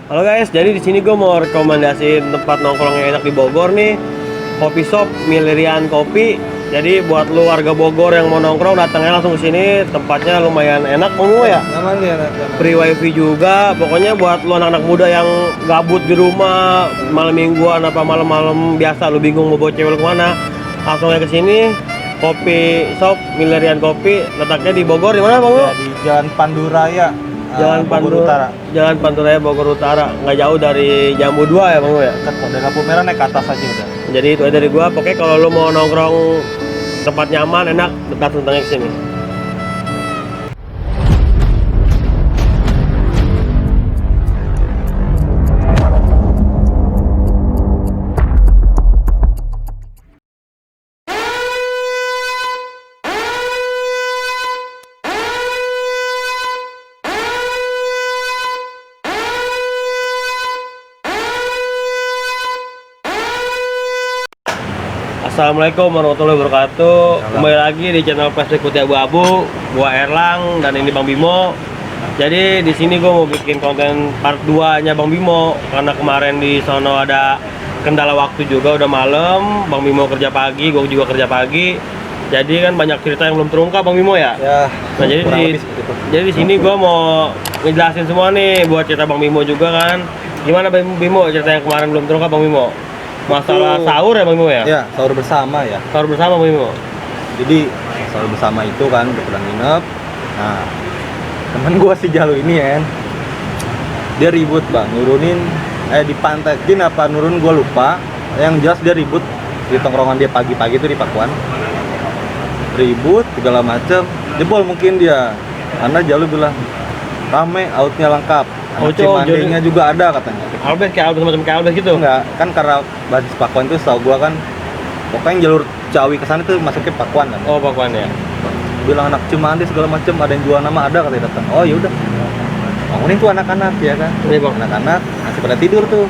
Halo guys, jadi di sini gue mau rekomendasiin tempat nongkrong yang enak di Bogor nih. Kopi shop Milerian Kopi. Jadi buat lu warga Bogor yang mau nongkrong datangnya langsung ke sini. Tempatnya lumayan enak kamu ya. Nyaman ya, Free wifi juga. Pokoknya buat lu anak-anak muda yang gabut di rumah malam mingguan apa malam-malam biasa lu bingung mau bawa cewek kemana, langsung aja ke sini. Kopi shop Milerian Kopi letaknya di Bogor, di mana Bang? Ya, di Jalan Panduraya. Bogor Utara. Jalan Panduraya Bogor Utara, nggak jauh dari Jambu 2 ya Bang ya. Dekat kok, dari lampu merah naik ke atas aja udah. Jadi itu aja dari gua. Pokoknya kalau lu mau nongkrong tempat nyaman, enak, datang ke sini. Assalamualaikum warahmatullahi wabarakatuh. Kembali lagi di channel Plastik Putih Abu-Abu. Gua Erlang dan ini Bang Bimo. Jadi di sini gua mau bikin konten part 2-nya Bang Bimo karena kemarin di sono ada kendala waktu juga, udah malam. Bang Bimo kerja pagi, gua juga kerja pagi. Jadi kan banyak cerita yang belum terungkap Bang Bimo ya. Ya. Nah, jadi di sini gua mau ngejelasin semua nih buat cerita Bang Bimo juga kan. Gimana Bang Bimo cerita yang kemarin belum terungkap Bang Bimo? Masalah sahur ya Bang Bimo ya? Ya, sahur bersama ya. Sahur bersama Bang Bimo. Jadi sahur bersama itu kan udah pernah nginep. Nah, temen gua si Jalu ini ya, dia ribut bang, nurunin dipantekin apa nurun gua lupa. Yang jelas dia ribut di tongkrongan dia pagi-pagi itu di Pakuan. Ribut segala macem, jebol mungkin dia. Karena Jalu bilang rame, outnya lengkap. Cimandingnya juga ada katanya. Albes kayak Albes, semacam kayak Albes gitu? Enggak, kan karena basis Pakuan itu setahu gua kan pokoknya jalur Ciawi ke sana tuh masuknya Pakuan kan. Oh, Pakuan ya. Bilang anak Cimandi segala macam, ada yang jual nama ada katanya datang. Oh ya udah. Bangunin tuh anak-anak ya kan. Iya, Bang. Anak-anak masih pada tidur tuh.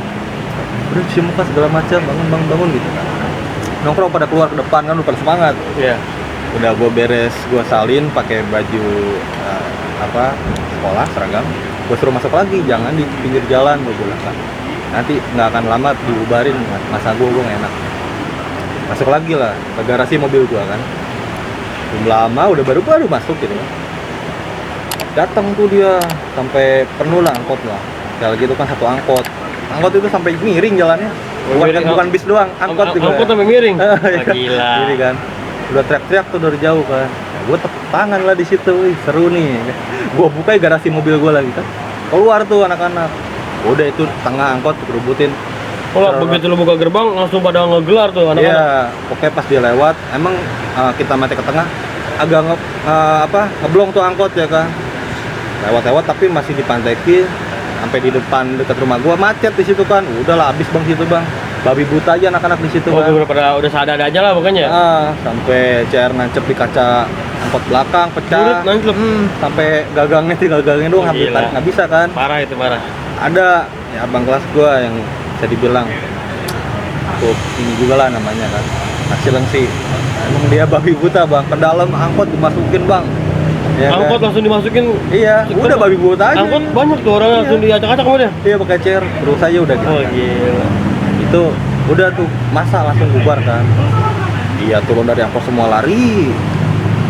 Udah cuci muka segala macam, bangun gitu kan. Nongkrong pada keluar ke depan kan, lu pada semangat. Iya. Udah gua beres, gua salin pakai baju sekolah seragam. Gue suruh masuk lagi, jangan di pinggir jalan, gue bilang kan. Nanti nggak akan lama diubarin, masa gue nggak enak. Masuk lagi lah ke garasi mobil gue kan. Belum lama, udah baru masuk gitu kan. Datang tuh dia sampai penuh lah angkot lah. Kayak gitu kan satu angkot. Angkot itu sampai miring jalannya. Bukan bis doang, angkot juga. Angkot sampai miring. Gila. Jadi kan, udah teriak-teriak tuh dari jauh kan. Gue tepuk tangan lah di situ, wih seru nih. Gue buka garasi mobil gue lagi kan, keluar tuh anak-anak. Udah itu tengah angkot kerubutin. Kalau begitu lu buka gerbang langsung pada ngegelar tuh anak-anak. Iya, pokoknya pas dia lewat, emang kita mati ke tengah, agak ngeblong tuh angkot ya kan. Lewat-lewat tapi masih dipantekin sampai di depan dekat rumah gue, macet di situ kan. Udahlah abis bang situ bang. Babi buta aja anak-anak di situ kan. Udah sadar aja lah pokoknya. Sampai CR nancep di kaca angkot belakang pecah. Sampai gagangnya doang hampir tarik nggak bisa kan. Parah itu, parah. Ada ya abang kelas gua yang bisa dibilang cukup ini juga lah namanya kan. Hasilnya sih emang dia babi buta bang. Ke dalam angkot dimasukin bang. Ya angkot kan? Langsung dimasukin. Iya, udah babi buta aja. Angkot banyak tuh orang langsung diacak-acak kemudian. Iya pakai CR terus aja udah gitu. Oh gila. Itu udah tuh masa langsung bubar kan. Iya turun dari angkot semua lari.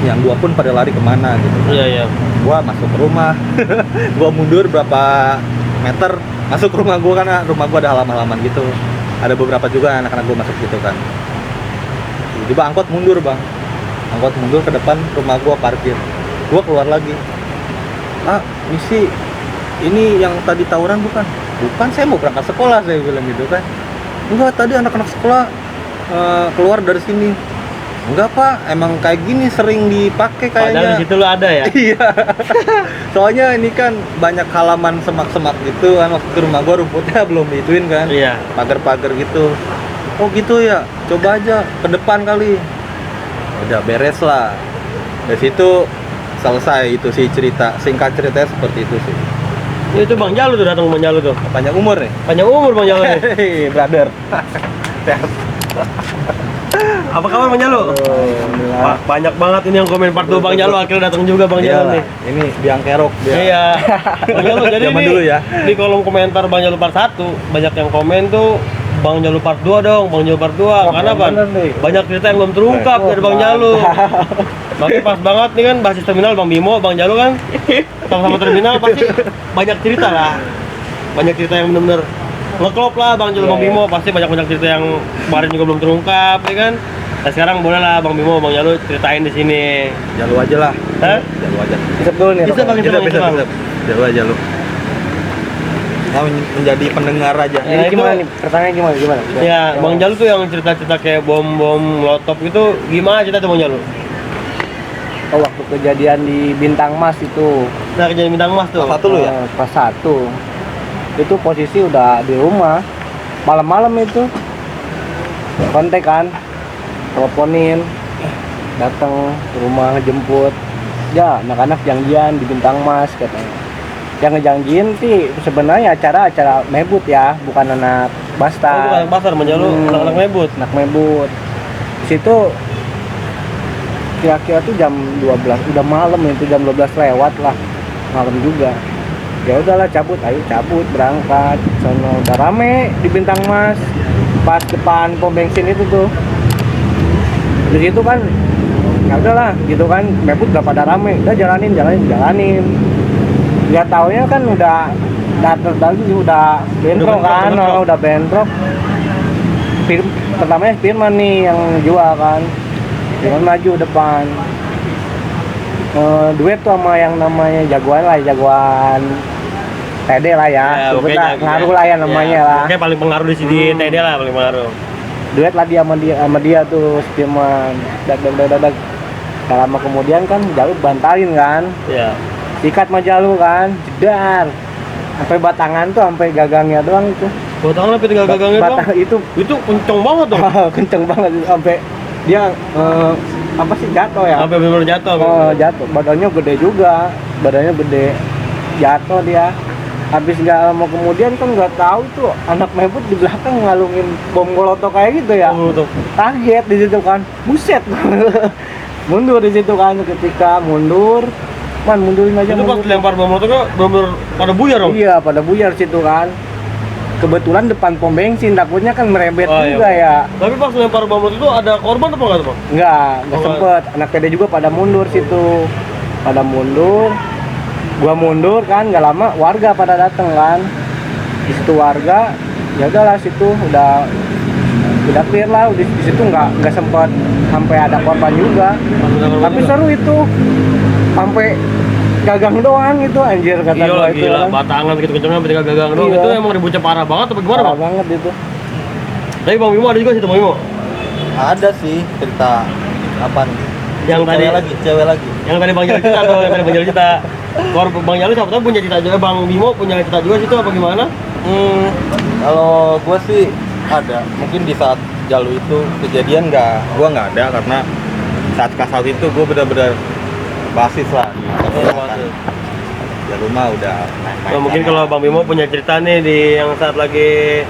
Yang dua pun pada lari kemana gitu kan. Iya. Gua masuk ke rumah. Gua mundur berapa meter masuk ke rumah gua, karena rumah gua ada halaman-halaman gitu. Ada beberapa juga anak-anak gua masuk gitu kan. Tiba-tiba angkot mundur bang. Angkot mundur ke depan rumah gua parkir. Gua keluar lagi. Misi ini yang tadi tawuran bukan? Bukan, saya mau berangkat sekolah, saya bilang gitu kan. Enggak, tadi anak-anak sekolah keluar dari sini. Enggak pak, emang kayak gini sering dipakai kayaknya. Padahal di situ lo ada ya? Iya. Soalnya ini kan banyak halaman semak-semak gitu kan, waktu itu rumah gua rumputnya belum diituin kan. Iya. Pagar-pagar gitu. Oh gitu ya, coba aja ke depan kali. Udah beres lah. Dari situ selesai itu sih cerita. Singkat ceritanya seperti itu sih. Itu Bang Jalu tuh, datang Bang Jalu tuh. Panjang umur nih. Panjang umur Bang Jalu nih. Hei, brother. Apa kabar Bang Jalu? Banyak banget ini yang komen part 2 Bang Jalu, akhirnya datang juga Bang Jalu nih. Ini biang kerok dia. Iya. Bang Jalu jadi Zaman ini dulu ya. di kolom komentar Bang Jalu part 1 banyak yang komen tuh Bang Jalu part 2 dong, Bang Jalu part 2. Karena Bang banyak cerita yang belum terungkap dari Bang Jalu. Makanya pas banget nih kan basis terminal Bang Bimo, Bang Jalu kan sama-sama terminal pasti banyak cerita lah. Banyak cerita yang benar-benar ngeklop lah Bang Jalu Bang Bimo, pasti banyak cerita yang kemarin juga belum terungkap ya kan. Nah sekarang boleh lah Bang Bimo, Bang Jalu ceritain di sini. Jalu aja lah. Hah? Jalu aja. Isep dulu nih. Bisa Bang, bisa Bang. Jalu aja lu. Nah, menjadi pendengar aja. Ya, Ini itu- gimana nih? Pertanyaannya gimana? Ya, Bang Jalu tuh yang cerita-cerita kayak bom molotov itu gimana cerita tuh Bang Jalu? Oh, waktu kejadian di Bintang Mas itu. Nah kejadian bintang emas tuh. Pas satu lu ya? Pas 1. Itu posisi udah di rumah. Malam-malam itu. Kontak kan. Teleponin. Datang ke rumah ngejemput. Ya, anak-anak janjian di Bintang Mas katanya. Yang ngejanjiin sih sebenarnya acara mebut ya, bukan anak Oh, basta. bukan pasar Bang Jalu, anak-anak mebut. Anak mebut. Di situ kira-kira tuh jam 12, udah malam itu jam 12 lewat lah. Malam juga. Ya udahlah cabut, ayo cabut berangkat. Sono udah rame di Bintang Mas. Pas depan pom bensin itu tuh. Di situ kan ya udahlah gitu kan, mebut udah pada rame. Udah jalanin. Nggak taunya kan udah datang udah bentrok kan, udah bentrok. Pertamanya Firman nih yang jual kan. Firman maju depan. Duet tuh sama yang namanya jagoan TD lah ya, sebut lah, ngaruh lah ya namanya lah. Oke, paling pengaruh di sini TD lah paling pengaruh. Duet lah dia sama dia tuh Firman. Dag. Gak lama kemudian kan Jalu bantalin kan. Iya. Sikat sama Jalu kan, jedar. Sampai batangan tuh, sampai gagangnya doang itu. Batangan apa tiga gagangnya doang? Batang itu Itu kenceng banget dong. kenceng banget itu, sampai dia apa sih jatuh ya? Sampai benar-benar jatuh. Jatuh. Badannya gede juga, jatuh dia. Habis nggak lama kemudian kan nggak tahu tuh anak mebut di belakang ngalungin bom molotov kayak gitu ya. Tuh. Kaget di situ kan, buset. Mundur di situ kan, ketika mundurin aja. Itu pas mundur. lempar bom molotov kok benar-benar pada buyar dong. Iya, pada buyar situ kan. Kebetulan depan pom bensin, takutnya kan merebet Oh, juga iya. ya. Tapi pas lempar bom molotov itu ada korban apa enggak tuh, Bang? Enggak Oh, sempet. Anak PD juga pada mundur situ. Pada mundur. Gua mundur kan, nggak lama warga pada dateng kan. Di situ warga, ya udahlah situ udah clear lah. Di situ nggak sempet sampai ada korban juga. Tapi seru itu. Sampai gagang doang itu anjir kata Iya gua lah, itu. gila, kan. batangan gitu kencengnya sampai tiga gagang doang. Iya. Itu emang ributnya parah banget apa gimana, Parah Bang? banget itu. Tapi Bang Bimo ada juga situ Bang Bimo. Ada sih cerita apa nih? Yang tadi Cewek lagi. yang tadi Bang Jalu cerita tuh, yang tadi Bang Jalu cerita. Kalau Bang Jalu siapa tahu punya cerita juga, Bang Bimo punya cerita juga situ apa gimana? Kalau gue sih ada. Mungkin di saat Jalu itu kejadian gue nggak ada karena saat kasal itu gue benar-benar basis lah di pergerakan. Ya rumah udah naik-naik. Nah, mungkin kalau Bang Bimo punya cerita nih di yang saat lagi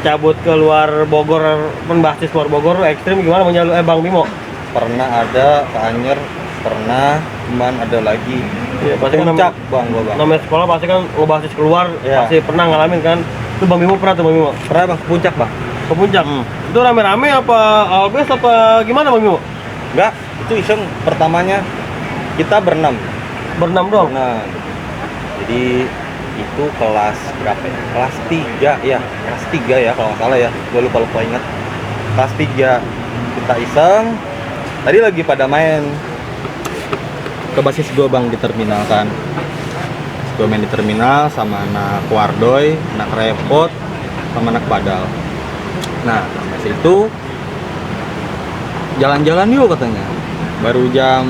cabut keluar Bogor, basis keluar Bogor ekstrim gimana Bang Jalu Bang Bimo? Pernah ada ke Anyer, pernah cuman ada lagi. Iya, pasti kan Puncak bang gue bang. namanya sekolah pasti kan ngebasis keluar, Iya. pasti pernah ngalamin kan. Itu Bang Bimo pernah tuh Bang Bimo Pernah bang ke puncak bang. ke puncak. Itu rame-rame apa albes apa gimana Bang Bimo? Enggak, itu iseng pertamanya kita berenam. Berenam doang. Nah, jadi itu kelas berapa ya? Kelas 3 ya, kelas 3 ya kalau nggak salah ya. Gue lupa ingat. Kelas 3 kita iseng. Tadi lagi pada main ke basis gue bang di terminal kan. Gue main di terminal sama anak Wardoy, anak Repot, sama anak Padal. Nah, pas itu jalan-jalan yuk katanya. Baru jam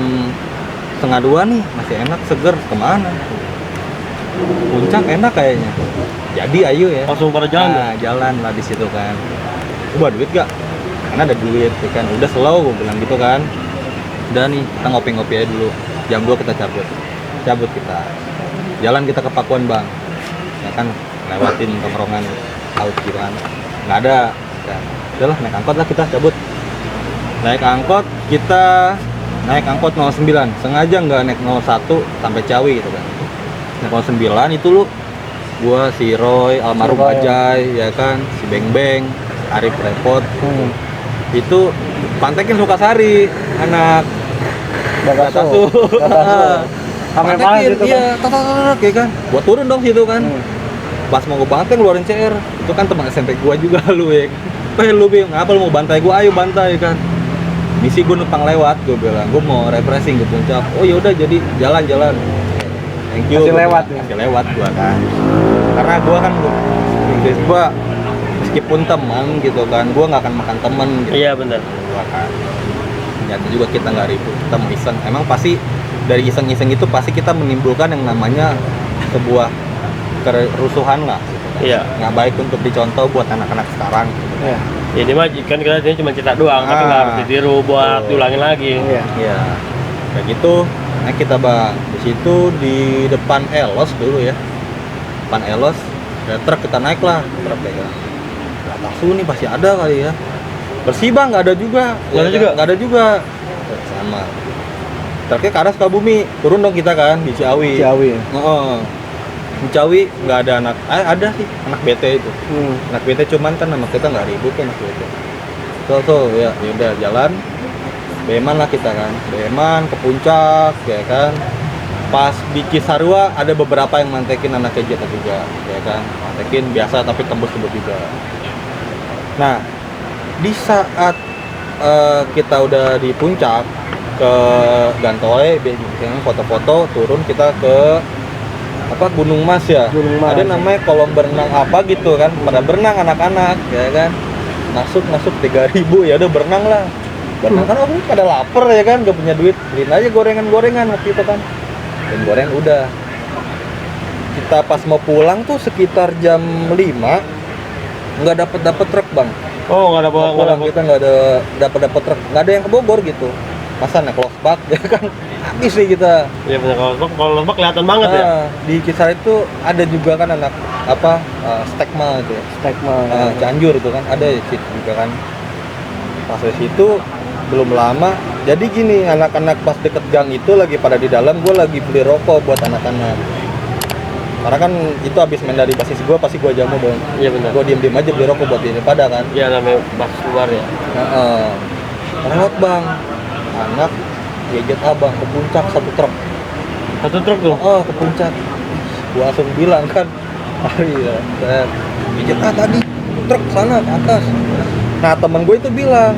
1:30 nih, masih enak, seger. Kemana? Puncak enak kayaknya. Jadi ayo ya. Langsung pada jalan. Nah, jalan lah di situ kan. Coba duit gak? Karena ada duit ya kan. Udah slow gue bilang gitu kan. Udah nih, kita ngopi-ngopi aja dulu. Jam 2 kita cabut. Cabut kita. Jalan kita ke Pakuan bang. Ya kan, lewatin tongkrongan laut gitu kan. Nggak ada. Kan. Udahlah naik angkot lah kita cabut. naik angkot, kita naik angkot 09, sengaja nggak naik 01 sampai Ciawi gitu kan. Naik 09 itu lu, gua, si Roy, almarhum Si Roy. Ajay, ya kan, si Beng Beng, si Arif Repot, itu Pantekin Sukasari, anak Bagasu. Sampai mana Pantekin, gitu iya, tatak ya kan. Gua turun dong situ kan. Pas mau gue bantai ngeluarin CR, itu kan teman SMP gua juga lu ya. Lu Bing, ngapa lu mau bantai gua? Ayo bantai kan. Misi gue numpang lewat, gue bilang, gue mau refreshing ke puncak. Oh yaudah, jadi jalan-jalan. Thank you. Masih lewat gua, ya? Masih lewat gua kan. Karena gua kan Inggris gua meskipun teman gitu kan, gua nggak akan makan temen gitu. Iya benar. Gua kan. Ternyata juga kita nggak ribut, kita mau iseng. Emang pasti dari iseng-iseng itu pasti kita menimbulkan yang namanya sebuah kerusuhan lah. Gitu kan. Iya. Nggak baik untuk dicontoh buat anak-anak sekarang. Gitu. Iya. Jadi mah kan kita ini cuma cerita doang, tapi nggak harus ditiru buat Betul. diulangin lagi. Iya. Iya. Kayak gitu. Nah kita bang, di situ di depan Elos dulu ya. Depan Elos, ada truk kita naik lah. Truk ya. Langsung nih pasti ada kali ya. Bersih bang, nggak ada juga. Nggak ada juga? Nggak ada juga. Sama. Truknya ke arah Sukabumi, turun dong kita kan di Ciawi. Ciawi. Heeh. Di Ciawi nggak ada anak, ada sih anak BT itu. Anak BT cuman kan nama kita nggak ribut kan anak BT. Tuh ya, udah jalan. Beman lah kita kan, Beman ke puncak ya kan. Pas di Cisarua ada beberapa yang mantekin anak Jeta juga ya kan, mantekin biasa tapi tembus-tembus juga. Nah di saat kita udah di puncak ke Gantoe, biasanya foto-foto, turun kita ke apa Gunung Mas ya. Gunung Mas. Ada namanya kolom berenang apa gitu kan, pada berenang anak-anak ya kan. Masuk 3.000 ya udah berenang lah. Berenang kan orang pada lapar ya kan, gak punya duit, beliin aja gorengan-gorengan waktu itu kan. Dan goreng udah. Kita pas mau pulang tuh sekitar jam 5 nggak dapet truk bang. Oh nggak ada Mau pulang kita nggak ada dapet truk, nggak ada yang ke Bogor gitu. Masa naik losbak ya kan, habis nih kita. Iya benar, kalau lembak kelihatan banget ya. Di Kisar itu ada juga kan anak apa stigma gitu ya. Stigma. Cianjur itu kan ada ya situ juga kan. Pas dari situ belum lama, jadi gini, anak-anak pas deket gang itu lagi pada di dalam, gue lagi beli rokok buat anak-anak. Karena kan itu habis main dari basis gue, pasti gue jamu dong. Iya benar. Gue diem-diem aja beli rokok buat dia pada kan. Iya namanya bas luar ya. Lewat bang, anak gadget abang ke puncak satu truk. Satu truk tuh. Ke puncak. Gue langsung bilang kan, hari ya, gadget tadi truk sana ke atas. Nah temen gue itu bilang,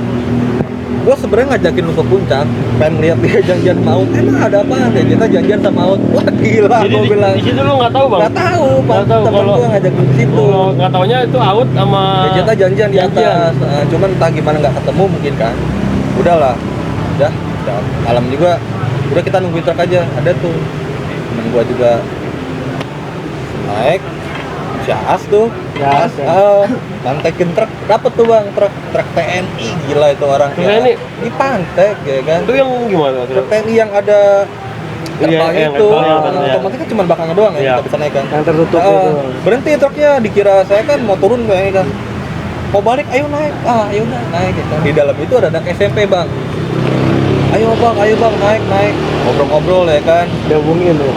gue sebenarnya ngajakin lu ke puncak, pengen lihat dia janjian maut. Emang ada apaan ya? Kita janjian sama maut. Wah gila, Jadi gue bilang. di situ lu nggak tahu bang? Nggak tahu, Pak. Nggak tahu, Temen kalau- gue ngajakin ke situ. Kalau nggak taunya itu out sama. Kita janjian di atas. Cuman entah gimana nggak ketemu mungkin kan. Udahlah, udah malam juga. Udah kita nungguin truk aja. Ada tuh temen gue juga naik. Syahas tuh. Syahas, ya. Mantekin truk, dapet tuh bang, truk TNI, gila itu orang. Truk TNI? Di Pantek ya kan. Itu yang gimana? Truk TNI yang ada gerbangnya yang itu, gerbangnya, bener, ya. otomatis kan cuma belakangnya doang ya, Iya. kita bisa naik kan. Yang tertutup Ah, itu. berhenti truknya, dikira saya kan mau turun kayaknya kan. Mau balik, ayo naik. Ayo udah naik gitu. Di dalam itu ada anak SMP bang. Ayo bang, naik. Ngobrol-ngobrol ya kan. Dihubungin tuh.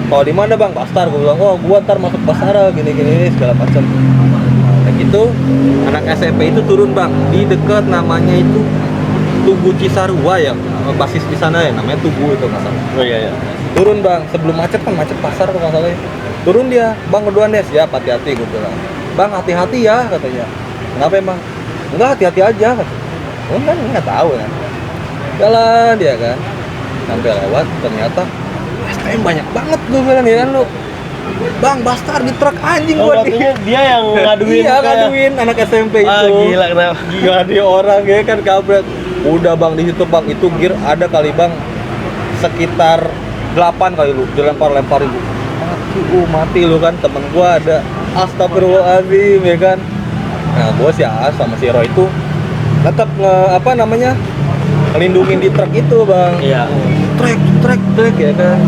Kalau di mana bang? Bastar, gue bilang, gua ntar masuk Basara, gini segala macam. Kayak gitu, anak SMP itu turun bang di dekat namanya itu Tugu Cisarua ya, basis di sana ya, namanya Tugu itu nggak salah. Oh iya. Turun bang, sebelum macet kan macet pasar tuh nggak salah ya. Turun dia, bang berduaan ya, siap hati-hati gue bilang. Bang hati-hati ya katanya. Kenapa emang? Enggak hati-hati aja katanya. Oh kan nggak tahu kan. Jalan dia kan, sampai lewat ternyata STM banyak banget gue bilang ya kan lu. Bang, Bastar di truk anjing Oh, gua artinya dia yang ngaduin. Iya, kayak- ngaduin anak SMP itu. Gila kenapa? Gila dia orang ya kan kabret. Udah bang di situ bang, itu gear ada kali bang sekitar 8 kali lu dilempar-lemparin lu. Mati lu kan, temen gua ada astagfirullahaladzim ya kan. Nah gua si Aas sama si Roy itu tetap ngelindungin di truk itu bang. Iya. Trek ya kan.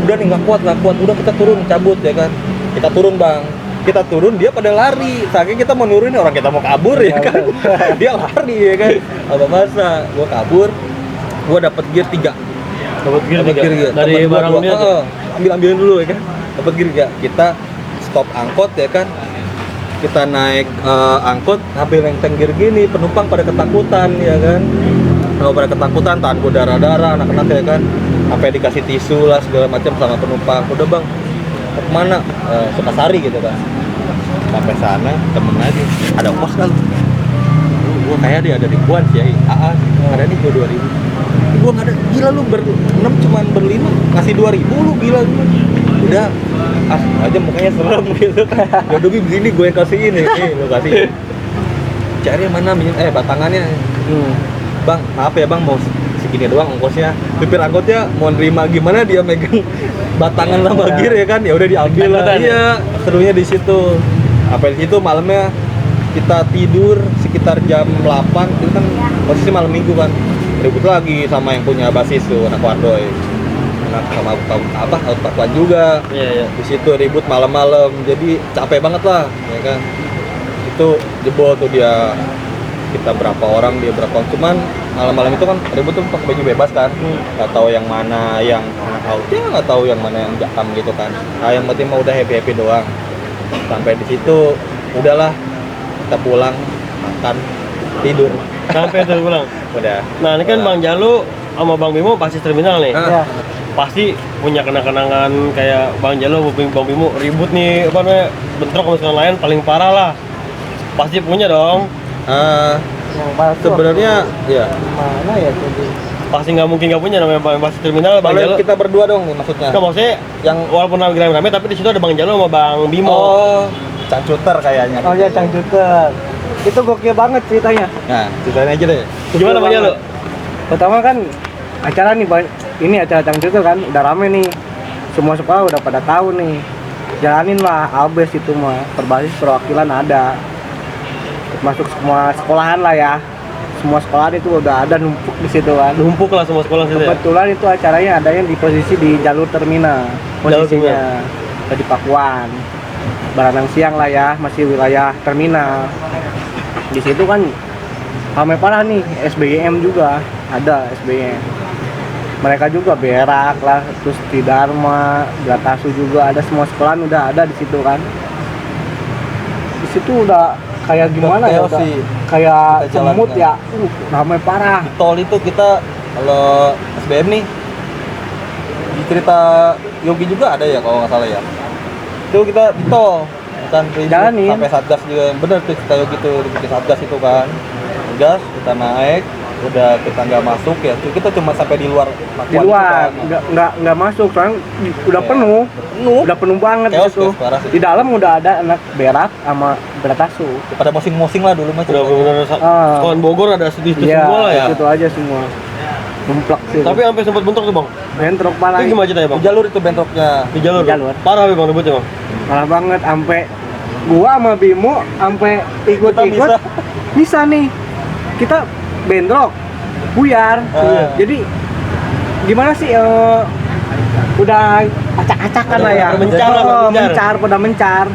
Udah nih nggak kuat, udah kita turun cabut ya kan. Kita turun bang, kita turun dia pada lari, saking kita mau nurunin orang kita mau kabur ya kan, dia lari ya kan, apa masa gua kabur, gua dapat gear 3 Dapat gear Dapat tiga. gear, Dari temen gua barang dua, dia tuh. ambilin dulu ya kan, dapat gear 3, kita stop angkot ya kan, kita naik angkot sambil lengteng gear gini, penumpang pada ketakutan ya kan, pada ketakutan, tahan gua darah-darah anak-anak ya kan, sampai dikasih tisu lah segala macam sama penumpang. Udah bang, mau kemana? Sukasari gitu kan. Sampai sana temen aja, ada ongkos kan? Gua kayak dia ada ribuan sih ya, ada nih gua 2000. Gua nggak ada, gila lu ber-6 cuman berlima ngasih 2000 lu gila lu. Udah aja mukanya serem gitu kan. Ya udah begini gue yang kasih ini, lu kasih. Cari mana batangannya. Bang, maaf ya bang, mau segini doang ongkosnya. Supir angkotnya mau nerima gimana, dia megang batangan sama gear ya kan, ya udah diambil lah. Iya, serunya di situ. Apa di situ malamnya kita tidur sekitar jam 8, itu kan posisi malam minggu kan. Ribut lagi sama yang punya basis tuh, anak Wardoy. Anak sama Pakuan juga. Iya. Di situ ribut malam-malam. Jadi capek banget lah, ya kan. Itu jebol tuh dia, kita berapa orang, dia berapa orang. Cuman malam-malam itu kan ribut tuh pakai baju bebas kan, nggak tahu yang mana yang outnya, nggak tahu yang mana yang jakam gitu kan. Nah yang penting mah udah happy doang. Sampai di situ udahlah, kita pulang, makan, tidur. Sampai tuh pulang. Udah. Nah, ini kan Bang Jalu sama Bang Bimo pasti terminal nih. Ya. Pasti punya kenang-kenangan kayak Bang Jalu, Bang Bimo ribut nih, apa namanya, bentrok sama sekalian lain paling parah lah. Pasti punya dong. Yang masuk Sebenarnya ya. mana ya jadi? Pasti nggak mungkin nggak punya namanya pasti terminal Bang Kalau Jalu. kita berdua dong nih maksudnya. Nggak, maksudnya Yang walaupun rame-rame tapi di situ ada Bang Jalu sama Bang Bimo. oh, cangcuter kayaknya. Oh ya Cangcuter. Itu gokil banget ceritanya. Nah, ceritain aja deh. Gimana Bang Jalu? Pertama kan acara nih, ini acara Cangcuter kan udah rame nih. Semua sekolah udah pada tahu nih. Jalanin lah abes itu mah. Berbasis perwakilan ada. Masuk semua sekolahan lah ya. Semua sekolahan itu udah ada numpuk di situ kan. Numpuk lah semua sekolah situ ya. Kebetulan itu acaranya adanya di posisi di jalur terminal. Jalur Posisinya di Pakuan. Baranang siang lah ya, masih wilayah terminal. Di situ kan ramai parah nih, SBM juga ada SBM. Mereka juga berak lah, terus Tridharma, Bratasu juga ada, semua sekolahan udah ada di situ kan. Di situ udah kayak gimana ya, udah kayak Kita jalan semut kan. ya, ramai parah. Di tol itu kita kalau SBM nih di cerita Yogi juga ada ya kalau nggak salah ya. Itu kita di tol kan Jalanin. sampai Satgas juga, bener tuh cerita Yogi tuh di Satgas itu kan. Gas kita naik, udah kita nggak masuk ya, kita cuma sampai di luar Pakuan Di luar itu kan. nggak masuk, soalnya udah Iya. penuh. Penuh. Udah penuh banget Chaos, gitu. chaos parah sih. Di dalam udah ada anak berak sama Bratasu. Pada mosing-mosing lah dulu mah Udah ceritanya. benar-benar Ah. sekolah Bogor ada sedih itu Iya, semua lah ya. itu aja semua. Numplak sih. Tapi sampai sempat bentrok tuh Bang. bentrok parah. Itu gimana ceritanya Bang? Di jalur itu bentroknya. Di jalur. Di jalur. Parah ya Bang ributnya Bang. Parah banget, sampai gua sama Bimo sampai ikut-ikut Kita bisa nih. Kita bentrok, buyar. Ah. Jadi gimana sih udah acak-acakan lah ya. Mencar lah, Oh, mencar. pada mencar.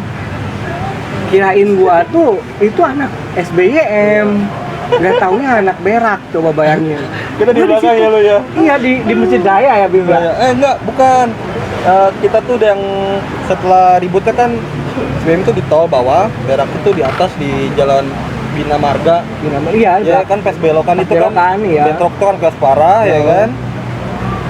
Kirain gua tuh itu anak SBYM. Nggak taunya anak berak, coba bayangin. Kita di Gua belakang situ. ya lo ya. Iya di Masjid Raya ya Bim. Enggak, bukan. Kita tuh udah yang setelah ributnya kan SBM itu di tol bawah, berak itu di atas di jalan Bina Marga. Iya, Ya kan pas belokan Pas itu kan. belokan, iya. Bentrok itu kan gas parah ya Iya. kan.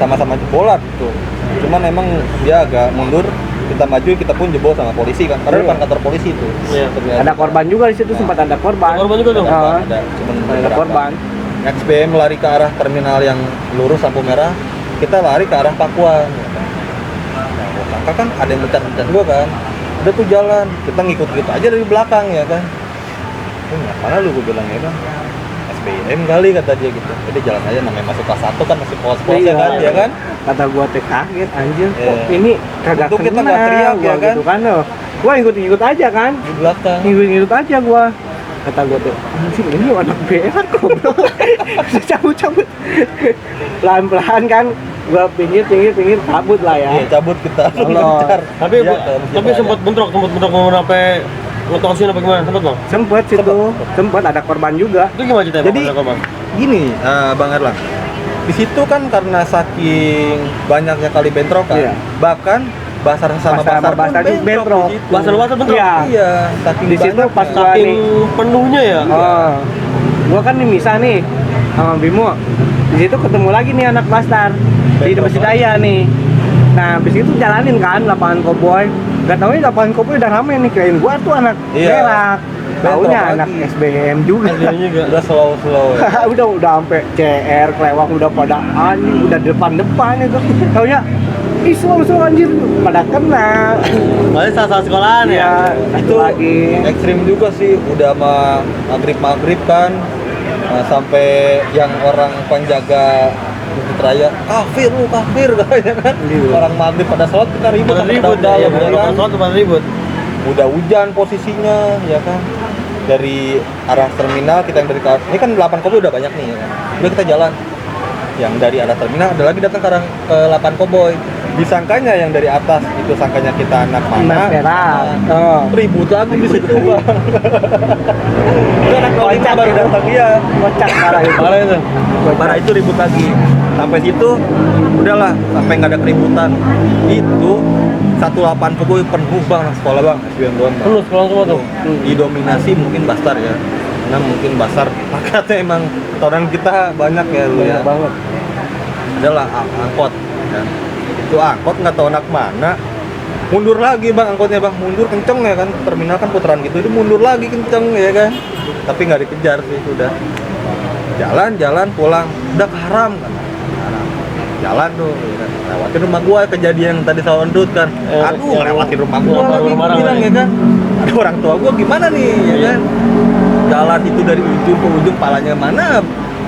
Sama-sama jebolan tuh. Cuman emang dia agak mundur, kita maju kita pun jebol sama polisi kan. Karena Iya. depan kantor polisi itu. Iya. Ada korban juga di situ, sempat ada korban. Korban juga dong? Ah, Ada, cuman ada beberapa. korban. XBM lari ke arah terminal yang lurus lampu merah, kita lari ke arah Pakuan. Nah, gua sangka kan ada yang mencar-mencar gua kan. Udah tuh jalan, kita ngikut-ngikut aja dari belakang ya kan. Mana lu gua bilang ya kan. SBM kali kata dia gitu. Jadi jalan aja, namanya masuk kelas 1 kan masih polos-polos ya kan, ya kan. Kata gua teh kaget anjir, kok Iya. ini kagak Untung kita kenal nggak teriak, gua ya kan? gitu kan loh. Gua ikut-ikut aja kan. Di belakang. Ikut-ikut aja gua. Kata gua tuh, anjing ini anak berak goblok. Cabut-cabut. Pelan-pelan kan gua pinggir cabut lah ya. Iya, cabut kita. Allah. Ngejar. Tapi Iya, ke Masjid tapi Raya. sempat bentrok mau sampai ngetosin apa gimana? Sempat bang? Sempet ada korban juga. Itu gimana ceritanya Jadi, bang? Bang? Gini, Bang Erlang. Di situ kan karena saking banyaknya kali bentrok kan, Iya. bahkan basar sama Basar sama basar basar pun itu bentrok. di situ. Basar bentrok? Iya. Iya, saking Di situ banyaknya. pas gua Saking nih. penuhnya ya. Oh, gua kan nih misah nih sama Bimo. Di situ ketemu lagi nih anak Bastar di Bentrok Masjid Raya nih. Nah, habis itu jalanin kan lapangan koboi. Gak taunya lapangan koboi udah rame nih, kirain gua tuh anak Iya. berak. Bentrok Taunya lagi. anak SBM juga. Dia juga. Udah slow ya. udah sampai CR kelewang udah pada anjing udah depan itu. Taunya ih slow anjir pada kena. Soalnya salah sekolahan ya. Ya, Itu lagi. ekstrim juga sih, udah sama maghrib kan, sampai yang orang penjaga Masjid Raya kafir katanya kan. Iya. Orang maghrib pada sholat kita ribut Pada sampai ribut ya, dalam udah ya kan. sholat pada ribut. Udah hujan posisinya ya kan, dari arah terminal kita yang dari ini kan 8 koboi udah banyak nih ya kan, udah kita jalan yang dari arah terminal ada lagi datang ke 8 koboi, disangkanya yang dari atas itu sangkanya kita anak mana. Anak berak. Oh. Ribut lagi di situ bang. Itu anak kocak baru datang dia. Kocak parah itu. Parah itu. Parah itu ribut lagi. Sampai situ udahlah, sampai nggak ada keributan. Itu 18 koboi penuh bang sekolah bang, SBM doang bang. Penuh sekolah semua tuh. Didominasi mungkin Bastar ya. Karena mungkin Bastar pakatnya emang tahunan kita banyak ya lu ya. Banyak banget. Adalah angkot ya. Itu angkot nggak tahu anak mana. Mundur lagi bang angkotnya bang, mundur kenceng ya kan, terminal kan putaran gitu, itu mundur lagi kenceng ya kan, tapi nggak dikejar sih udah. Jalan pulang, udah haram kan, haram. Jalan tuh, ya kan. Lewatin rumah gua kejadian yang tadi sama Endut kan, aduh lewatin rumah gua Baru lagi marah bilang lagi. ya kan, ada orang tua gua gimana nih ya kan, jalan itu dari ujung ke ujung, palanya mana,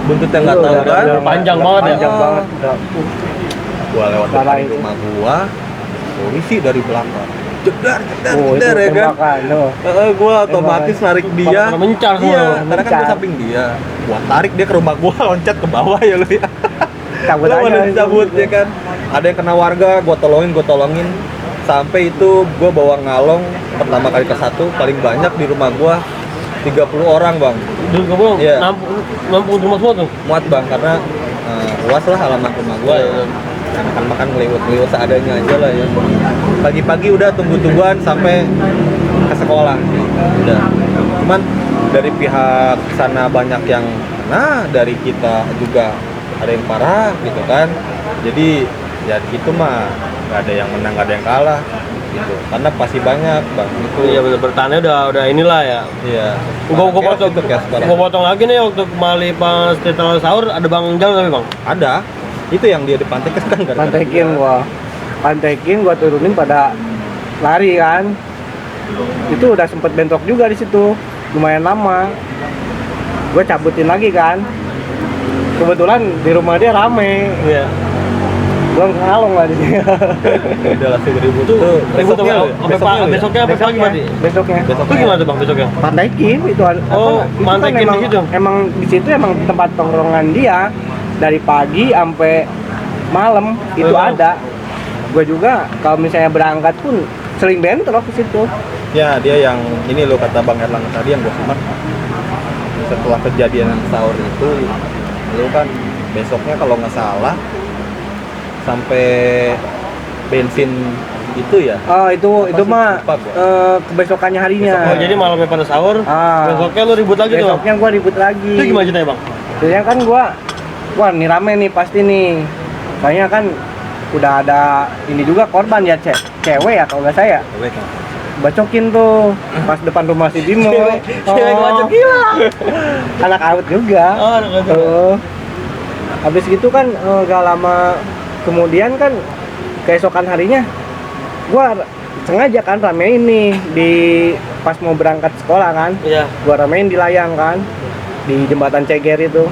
buntutnya nggak tahu kan, panjang banget ya. Panjang banget. Udah. gua lewat Parah depan itu. rumah gua, polisi dari belakang jedar Oh, itu ya kan. tembakan. Oh. Gua otomatis narik dia. Pada mencar semua. Iya, karena kan gua Mencar. samping dia. Gua tarik dia ke rumah gua, loncat ke bawah ya lu ya. Cabut Gua aja. udah dicabut ya kan. Ada yang kena warga, gua tolongin. Sampai itu gua bawa ngalong pertama kali ke satu, paling banyak di rumah gua 30 orang, Bang. Dulu gue bilang, Iya. nampung rumah semua tuh. Muat, Bang, karena luas lah halaman rumah gua ya. Makan ngeliwat seadanya aja lah ya. Pagi-pagi udah tungguan sampai ke sekolah. Udah. Cuman dari pihak sana banyak yang kena, dari kita juga ada yang parah gitu kan. Jadi ya itu mah nggak ada yang menang, nggak ada yang kalah gitu. Karena pasti banyak bang itu. Iya bener, bertanya udah inilah ya. Iya. Gua potong lagi nih waktu kembali pas setelah sahur ada bang jalan tapi bang. Ada. Itu yang dia depan tekes kan gara-gara Pantekin gua turunin pada lari kan. Itu udah sempet bentrok juga di situ, lumayan lama. Gua cabutin lagi kan. Kebetulan di rumah dia rame. Iya. Gua ngalong lah di sini. udah langsung ribut Itu tuh. ribut Besoknya lu ya? besoknya apa pagi berarti? Besoknya. Itu gimana tuh bang besoknya? Pantekin itu Oh, itu pantekin emang, di situ? emang di situ emang tempat tongkrongan dia dari pagi sampai malam itu Oh. ada. Gue juga kalau misalnya berangkat pun sering bentrok ke situ. Ya dia yang ini lo kata Bang Erlang tadi yang gue simak, setelah kejadian sahur itu lo kan besoknya kalau nggak salah sampai bensin itu ya. Oh itu sih? mah Lupa gua. kebesokannya harinya. Oh jadi malamnya pada sahur, besoknya lu ribut lagi tuh bang? Besoknya gue ribut lagi. Itu gimana ceritanya bang? Biasanya kan wah nih rame nih pasti nih. Soalnya kan udah ada ini juga korban ya cewek ya kalau nggak saya. Bacokin tuh pas depan rumah si Bimo. Cewek bacok gila. Anak awet juga. Oh, anak awet. Habis gitu kan gak lama kemudian kan keesokan harinya gua sengaja kan ramein nih di pas mau berangkat sekolah kan. Iya. Gua ramein di layang kan di jembatan Ceger itu.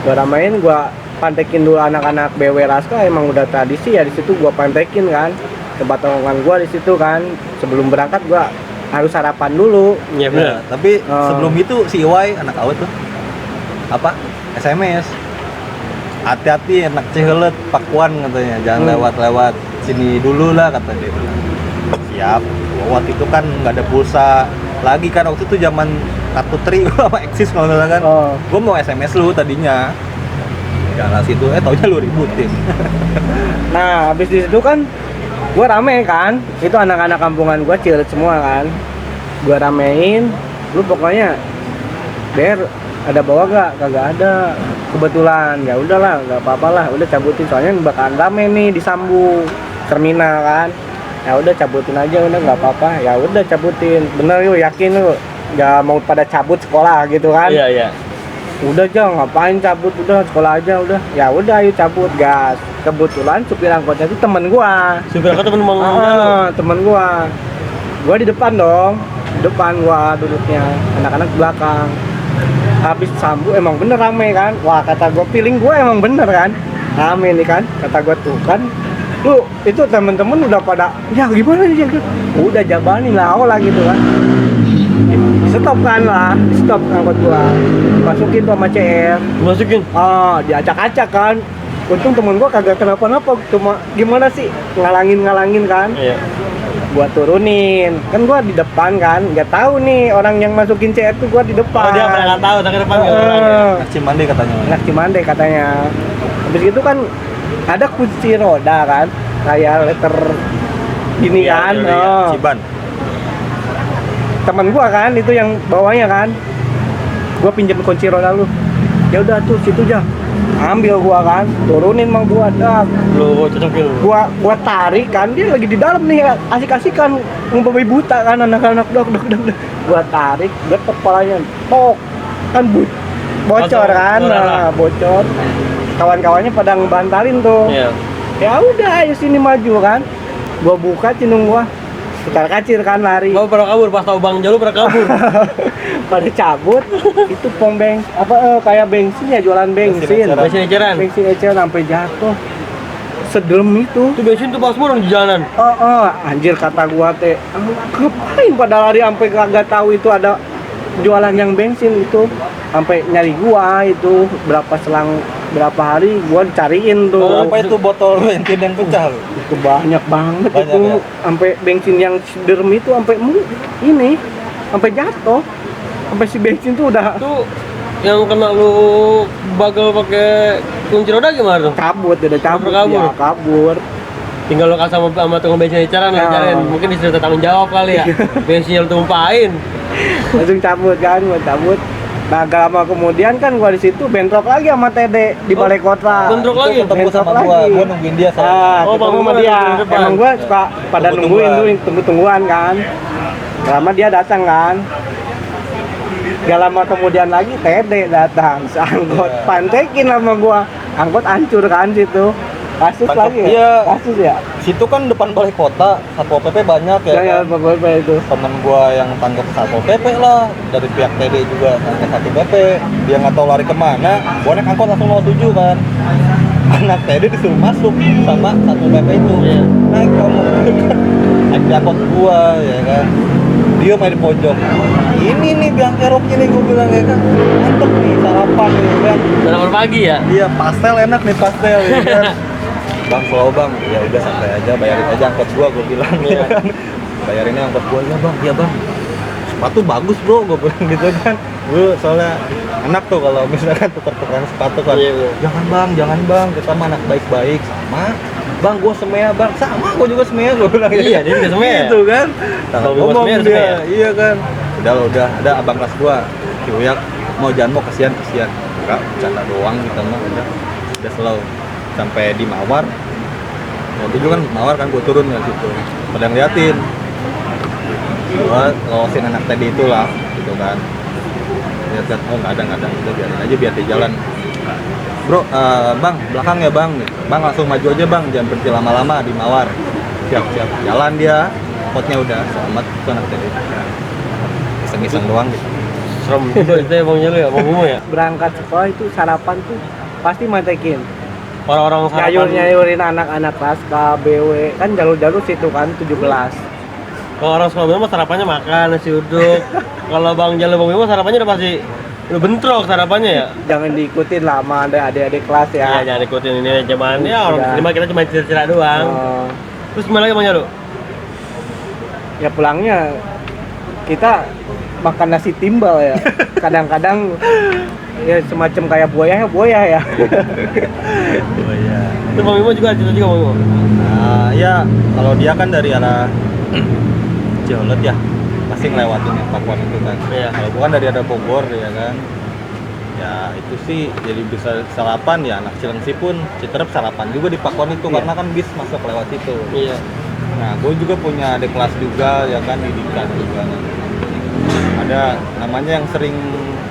Gua ramein, gua pantekin dulu anak-anak BW Raska, emang udah tradisi ya di situ gua pantekin kan. Tempat tongkrongan gua di situ kan. Sebelum berangkat gua harus sarapan dulu. Iya benar. Tapi sebelum itu si Iwai anak awet tuh apa SMS hati-hati enak Cihelet Pakuan katanya, jangan lewat-lewat sini dulu lah kata dia. Siap. Waktu itu kan nggak ada pulsa lagi kan, waktu itu zaman kartu tri sama eksis kalau nggak salah kan. Gue mau SMS lu tadinya, karena situ taunya lu ributin. Nah, habis di situ kan gua rame kan, itu anak-anak kampungan gua Cileut semua kan. Gua ramein, lu pokoknya Ber ada bawa gak? Kagak ada. Kebetulan, ya udahlah, nggak apa-apa lah, udah cabutin soalnya bakalan rame nih di Sambu terminal kan. Ya udah cabutin aja, udah nggak apa-apa. Ya udah cabutin. Bener yuk, yakin lu nggak mau pada cabut sekolah gitu kan? Iya. Udah aja ngapain cabut, udah sekolah aja udah. Ya udah ayo cabut gas. Kebetulan supir angkotnya itu temen gua. Supir angkot temen Bang Jalu. Temen gua. Gua di depan dong. Depan gua duduknya, anak-anak di belakang. Habis Sambu emang bener rame kan. Wah, kata gua feeling gua emang bener kan. Rame nih kan. Kata gua tuh kan, lu itu temen-temen udah pada ya gimana nih, udah jabanin lah gitu kan. Stop kan lah, stop angkot gua, dimasukin tuh sama CR. Masukin. Diacak-acak kan. Untung temen gua kagak kenapa-napa, cuma gimana sih ngalangin kan. Iya. Gua turunin, kan gua di depan kan, nggak tahu nih orang yang masukin CR tuh gua di depan. Oh, dia pernah nggak tahu, tak ke depan nggak orang ya. Anak Cimande katanya. Anak Cimande katanya. Habis itu kan ada kunci roda kan, kayak letter gini Iya, kan. iya. Ciban. Temen gua kan itu yang bawanya kan, gua pinjem kunci roda lu, ya udah tuh situ aja, ambil gua kan, turunin mau gua dak, Lu cocokin. gua tarik kan, dia lagi di dalam nih asik-asikan ngombe buta kan anak-anak dok, gua tarik, gua kepalanya tok kan bocor kan, bocor, kawan-kawannya pada ngebantalin tuh. Iya. Ya udah ayo sini maju kan, gua buka cinung gua, putar kacir kan lari. Gua pernah kabur pas tahu Bang Jalu pernah kabur. Pada cabut itu pom kayak bensin ya, jualan bensin Bensin eceran. bensin eceran sampai jatuh sedelem itu. Itu bensin tuh pas murah di jalanan. Anjir kata gua teh, ngapain pada lari sampai kagak tahu itu ada jualan yang bensin itu, sampai nyari gua itu berapa hari gua dicariin tuh. Apa itu botol bensin yang pecah? Itu banyak banget Banyak, itu ya? sampai bensin yang derm itu sampai ini sampai jatuh, sampai si bensin tuh udah Itu yang kena lu bagel pakai kunci roda gimana tuh? kabur Kabur. ya kabur. Tinggal lu kasih sama tukang bensin eceran Ya. ngajarin. Mungkin disuruh tanggung jawab kali ya. Bensin yang tumpahin. Langsung cabut kan, gua cabut. Nah, gak lama kemudian kan gua di situ bentrok lagi sama Tede di balai kota. bentrok lagi? Ketemu Bentrok sama gua nungguin dia Oh, ketemu Bang sama Bimo dia. di depan. Emang gua suka pada nungguin Tunggu-tungguan. tungguan kan. Gak lama dia datang kan. Gak lama kemudian lagi Tede datang, seangkot pantekin sama gua. Angkot hancur kan situ. Kasus Tangkap lagi dia. ya? Kasus ya? Situ kan depan balai kota, Satpol PP banyak ya. Ya, kan? Bapak itu. Temen gua yang tangkap Satpol PP lah, dari pihak TD juga tangkap Satpol PP. Dia nggak tahu lari kemana, gua naik angkot langsung 07 kan. Anak TD disuruh masuk sama Satpol PP itu. Iya. Naik kamu, naik di angkot gua ya kan. Dia main di pojok. Ini nih biang kerok ini gua bilang ya kan. Mantep nih sarapan ya kan. Sarapan pagi ya? Iya pastel enak nih pastel ya kan. Bang, slow bang, ya udah santai aja, bayarin aja angkot gua bilang Iya. ya kan. Bayarinnya angkot gua ya bang, iya bang. Sepatu bagus bro, gua bilang gitu kan. Gua soalnya enak tuh kalau misalkan tukar-tukaran sepatu kan. Iya. Jangan bang, kita mah anak baik-baik sama. Bang, gua semea bang, sama gua juga semea, gua bilang Iya, dia juga semea. Gitu kan. Kalau gua Ngomong semea, dia, semea. iya kan. Udah, ada abang kelas gua, si Uyak, mau jangan mau kasihan. Enggak, bercanda doang kita mah udah slow. Sampai di Mawar, waktu itu kan Mawar kan gue turun dari situ, pada ngeliatin, gue losin anak tadi itulah, gitu kan, lihat oh nggak ada, udah biarin aja biar dia jalan. Bro, bang belakang ya bang, bang langsung maju aja bang, jangan berhenti lama-lama di Mawar. Siap, jalan dia, potnya udah selamat itu anak tadi, iseng-iseng doang gitu. Serem juga itu ya Bang Jalu ya, Bang Bimo ya? Berangkat sekolah itu sarapan tuh pasti mantekin. Orang-orang sarapan. Nyayurin anak-anak kelas KBW kan jalur-jalur situ kan 17. Kalau orang sekolah Bimo sarapannya makan, nasi uduk. Kalau Bang Jalu Bang Bimo sarapannya udah pasti Lu bentrok sarapannya ya? Jangan diikutin lah sama adik-adik kelas Ya, ya. jangan ikutin ini cuman ya orang Udah. terima kita cuma cerita-cerita doang. Oh, Terus gimana lagi Bang Jalu? ya pulangnya kita makan nasi timbal ya. Kadang-kadang ya semacam kayak buaya ya. Oh iya. Itu Bang Bimo juga cerita juga Bang Bimo. Nah, ya kalau dia kan dari arah Ciolot ya, pasti ngelewatin yang Pakuan itu kan. Iya. Kalau gua kan dari arah Bogor ya kan. Ya itu sih jadi bisa sarapan ya, anak Cilengsi pun Citerep sarapan juga di Pakuan itu Iya. karena kan bis masuk lewat situ. Iya. Nah, gue juga punya adik kelas juga ya kan, didikan juga. Ada namanya yang sering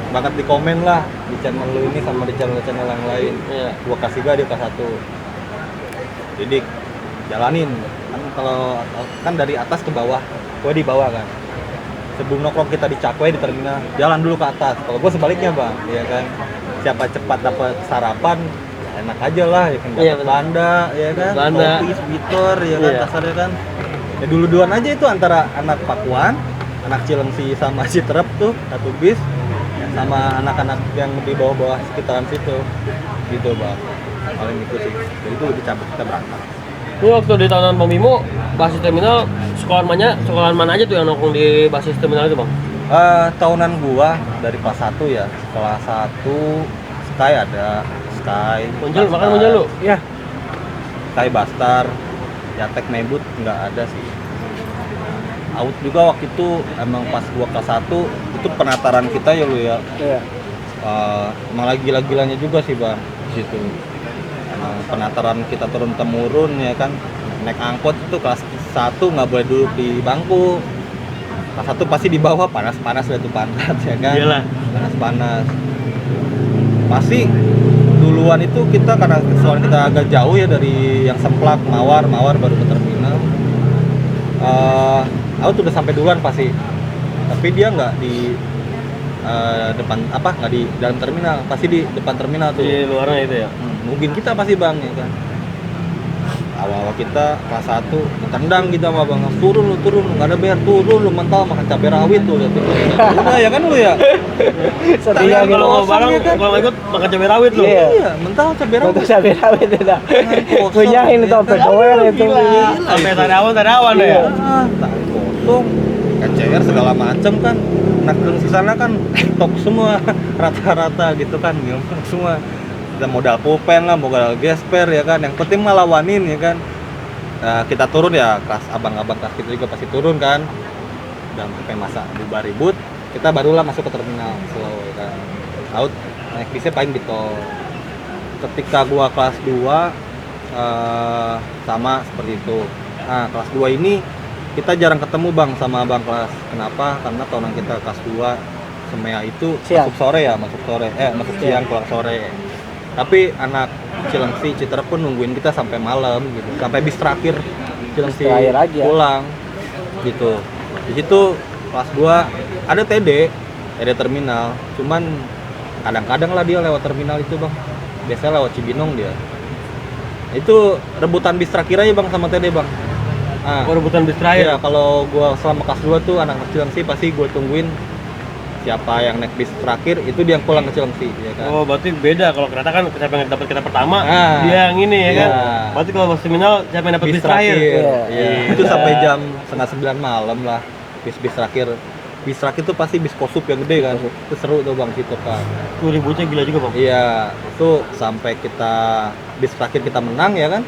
banget di komen lah di channel lu ini sama di channel-channel yang lain. Iya. Gua kasih gak dia kelas 1. Didik, jalanin. Kan kalau kan dari atas ke bawah, gue di bawah kan. Sebelum nongkrong kita di Cakwe di terminal, jalan dulu ke atas. Kalau gue sebaliknya bang, ya kan. Siapa cepat dapat sarapan, ya enak aja lah, ya kan. Iya, Dapat bener. Banda, ya kan. Banda. Kopi, bitter, ya kan. Iya. Kasarnya kan. Ya dulu-duluan aja itu antara anak Pakuan, anak Cilengsi sama Citerep tuh satu bis, ya, sama anak-anak yang di bawah-bawah sekitaran situ, gitu bang. Paling itu sih. Jadi itu lebih cabut kita berangkat. Ini waktu di tahunan Bang Bimo, basis terminal, sekolahan mana aja tuh yang nongkrong di basis terminal itu Bang? Tahunan gua dari kelas 1 ya, kelas 1 Sky ada, Sky Muncul, Bastar. makan muncul lu? Ya, Sky Bastar, Yatek Mebut nggak ada sih. Out juga waktu itu emang pas gua kelas 1 itu penataran kita ya lu ya. iya. Emang lagi gila-gilanya juga sih bang di situ. Emang penataran kita turun temurun ya kan, naik angkot itu kelas 1 nggak boleh duduk di bangku. Kelas 1 pasti di bawah, panas-panas lah tuh pantat ya kan. Iyalah. Panas-panas. Pasti duluan itu kita karena soalnya kita agak jauh ya dari yang Semplak, Mawar baru ke terminal. Aku udah sampai duluan pasti. Tapi dia nggak di depan nggak di dalam terminal, pasti di depan terminal tuh. Di luarnya itu ya? Mungkin kita pasti bang ya kan. Awal-awal kita kelas 1 tendang kita sama bang, turun lu nggak ada bayar, turun lu mental makan cabai rawit tuh lihat itu. Udah ya kan lu ya. Setia Tangan gitu. Kalau mau kosong bareng, ya kan? kalau nggak ikut makan cabai rawit lu. Iya. Iya, mental cabai rawit. Untuk cabai-rawit itu dah. kosong. Kunyahin itu sampai doer itu. Sampai tarawan ya? Iya. Tangan kosong, KCR segala macam kan. Anak di sana kan top semua, rata-rata gitu kan, ngilmu semua. Kita modal pulpen lah, modal gesper ya kan. Yang penting mah lawanin ya kan. Nah, kita turun ya, kelas abang-abang kelas kita juga pasti turun kan. Dan sampai masa bubar ribut, kita barulah masuk ke terminal slow ya kan. Out naik bisnya paling di tol. Ketika gua kelas 2 sama seperti itu. Nah, kelas 2 ini kita jarang ketemu bang sama abang kelas. Kenapa? Karena tahunan kita kelas 2 Semea itu Siang. masuk sore, masuk siang pulang sore. Tapi anak Cilengsi, Citerep pun nungguin kita sampai malam gitu, sampai bis terakhir Cilengsi Terakhir aja. pulang gitu. Di situ kelas 2 ada TD terminal, cuman kadang-kadang lah dia lewat terminal itu bang. Biasanya lewat Cibinong dia. Itu rebutan bis terakhir aja bang sama TD bang. Nah, Rebutan bis iya, terakhir. kalau gua selama kelas 2 tuh anak Cilengsi pasti gua tungguin siapa yang naik bis terakhir itu dia yang pulang ke Cilengsi ya kan. Oh, berarti beda kalau kereta kan siapa yang dapat kereta pertama, Ah. dia yang ini ya Iya. kan. Berarti kalau bus terminal siapa yang dapat bis terakhir. Iya. Iya. Itu sampai jam 8:30 malam lah. Bis terakhir. Bis terakhir tuh pasti bis Kosup yang gede kan. Itu seru tuh bang situ kan. Tuh ributnya gila juga bang. Iya, itu sampai kita bis terakhir kita menang ya kan.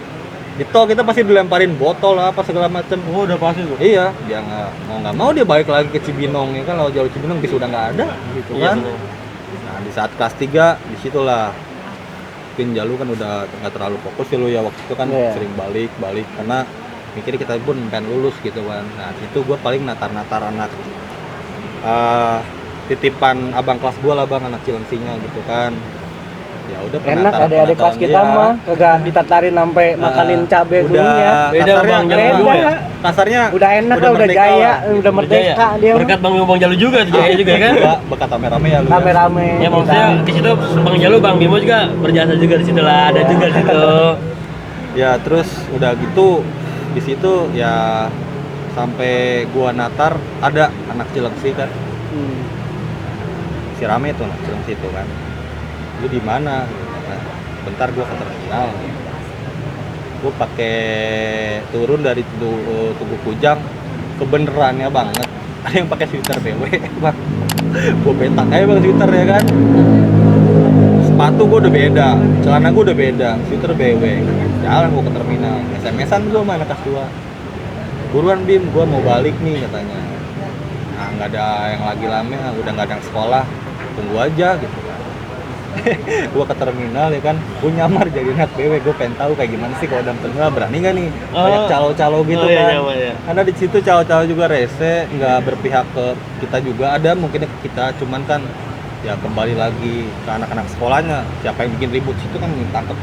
Di tol kita pasti dilemparin botol apa segala macem. Oh, udah pasti tuh. Iya, dia nggak mau dia balik lagi ke Cibinong ya kan, kalau jalur Cibinong bis udah nggak ada gitu Iya, kan. bener. Nah di saat kelas 3 disitulah mungkin Jalu kan udah nggak terlalu fokus ya lu ya waktu itu kan. Iya. Sering balik karena mikir kita pun pengen lulus gitu kan. Nah itu gue paling natar anak titipan abang kelas gue lah bang, anak Cilengsinya gitu kan. Ya udah Enak adik-adik kelas kita mah kagak ditatarin sampai makanin cabai dulunya. Beda kasarnya, Bang Jalu Beda. dulu ya. kasarnya Udah enak lah, udah merdeka jaya, lah. udah merdeka dia. mah. Berkat Bang Jalu juga, jaya juga kan. Bekat rame-rame ya lu. Rame-rame. Ya maksudnya di situ Bang Jalu, Bang Bimo juga berjasa juga di situ lah, ada juga di situ. Ya terus udah gitu di situ ya sampai gua natar ada anak Cilengsi kan. Hmm. masih rame tuh anak Cilengsi itu kan. Lu di mana? Nah, bentar gua ke terminal. Gua pakai turun dari Tugu Kujang, kebenerannya banget ada yang pakai sweater BW bang. Gua petak aja bang sweater ya kan. Sepatu gua udah beda, celana gua udah beda, sweater BW. Jalan gua ke terminal, SMS-an gua sama anak kelas 2. Buruan Bim, gua mau balik nih katanya. Nah, nggak ada yang lagi rame, udah nggak ada yang sekolah, tunggu aja gitu kan. Gua ke terminal ya kan, gua nyamar jadi anak BW, gua pengen tahu kayak gimana sih kalau dalam terminal, berani nggak nih banyak calo-calo gitu iya, kan. nyaman, ya. Karena di situ calo-calo juga rese, nggak berpihak ke kita juga, ada mungkin ke kita, cuman kan ya kembali lagi ke anak-anak sekolahnya, siapa yang bikin ribut situ kan ditangkap.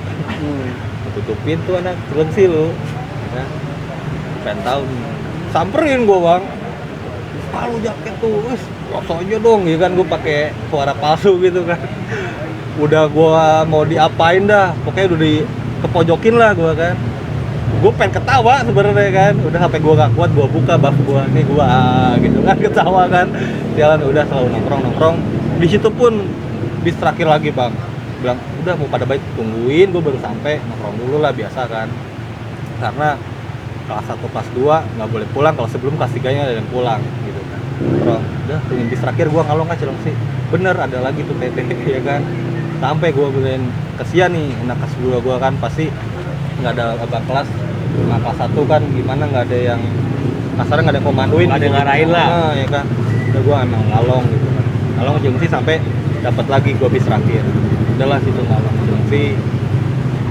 Tutupin tuh anak Cilengsi lu ya. Pengen tahu nih, samperin gua bang, kalau jaket tuh, foto aja dong ya kan, gua pakai suara palsu gitu kan. Udah gua mau diapain dah, pokoknya udah di kepojokin lah gua kan. Gua pengen ketawa sebenarnya kan, udah HP gua gak kuat, gua buka buff gua, nih gua gitu kan, ketawa kan. Jalan udah selalu nongkrong. Di situ pun bis terakhir lagi bang, bilang udah mau pada baik tungguin, gua baru sampai, nongkrong dulu lah biasa kan. Karena kelas 1 kelas 2 nggak boleh pulang, kalau sebelum kelas 3 nya ada yang pulang gitu kan. Nongkrong, udah tungguin bis terakhir gua ngalong nggak Cilengsi. Bener ada lagi tuh PT ya kan. Sampai gue bilang kesian nih anak kelas 2 gue kan, pasti nggak ada abang kelas. Nah kelas 1 kan gimana, nggak ada yang kasarnya, nggak ada yang komandoin, Nggak ada yang ngarahin lah. nah, ya kan. Udah gue emang ngalong gitu kan, ngalong Cilengsi sampai dapat lagi gue bis terakhir. Udahlah situ ngalong Cilengsi,